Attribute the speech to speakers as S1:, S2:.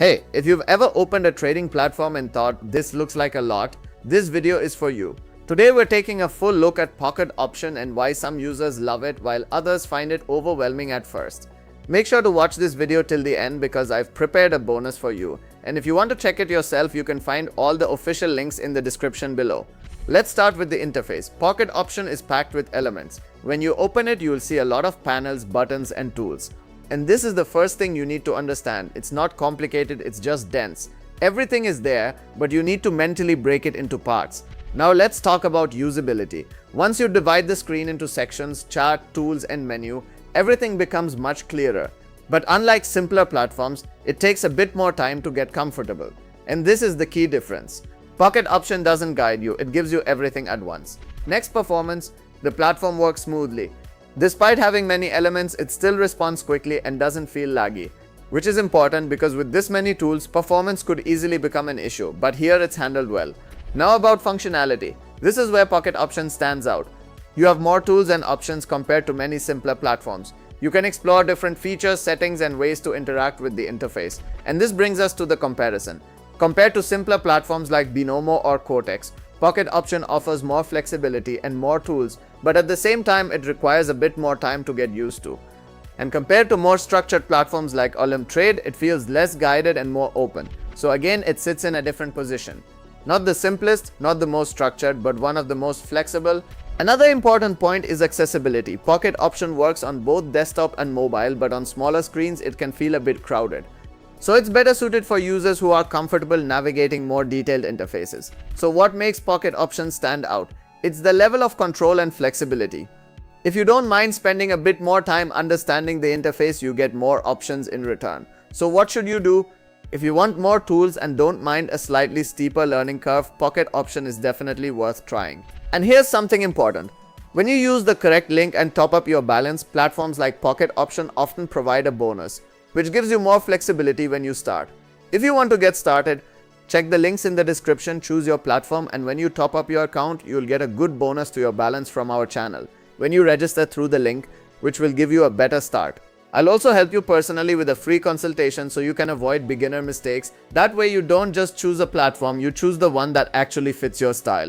S1: Hey, if you've ever opened a trading platform and thought this looks like a lot, this video is for you. Today we're taking a full look at Pocket Option and why some users love it while others find it overwhelming at first. Make sure to watch this video till the end because I've prepared a bonus for you. And if you want to check it yourself, you can find all the official links in the description below. Let's start with the interface. Pocket Option is packed with elements. When you open it, you will see a lot of panels, buttons, and tools. And this is the first thing you need to understand. It's not complicated, it's just dense. Everything is there, but you need to mentally break it into parts. Now let's talk about usability. Once you divide the screen into sections, chart, tools, and menu, everything becomes much clearer. But unlike simpler platforms, it takes a bit more time to get comfortable. And this is the key difference. Pocket Option doesn't guide you, it gives you everything at once. Next, performance. The platform works smoothly. Despite having many elements, it still responds quickly and doesn't feel laggy, which is important because with this many tools, performance could easily become an issue, but here it's handled well. Now about functionality. This is where Pocket Option stands out. You have more tools and options compared to many simpler platforms. You can explore different features, settings, and ways to interact with the interface. And this brings us to the comparison. Compared to simpler platforms like Binomo or Cortex, Pocket Option offers more flexibility and more tools, but at the same time it requires a bit more time to get used to. And compared to more structured platforms like Olymp Trade, it feels less guided and more open. So again, it sits in a different position. Not the simplest, not the most structured, but one of the most flexible. Another important point is accessibility. Pocket Option works on both desktop and mobile, but on smaller screens it can feel a bit crowded. So it's better suited for users who are comfortable navigating more detailed interfaces. So what makes Pocket Option stand out? It's the level of control and flexibility. If you don't mind spending a bit more time understanding the interface, you get more options in return. So what should you do? If you want more tools and don't mind a slightly steeper learning curve, Pocket Option is definitely worth trying. And here's something important. When you use the correct link and top up your balance, platforms like Pocket Option often provide a bonus, which gives you more flexibility when you start. If you want to get started, check the links in the description, choose your platform, and when you top up your account, you'll get a good bonus to your balance from our channel when you register through the link, which will give you a better start. I'll also help you personally with a free consultation so you can avoid beginner mistakes. That way you don't just choose a platform, you choose the one that actually fits your style.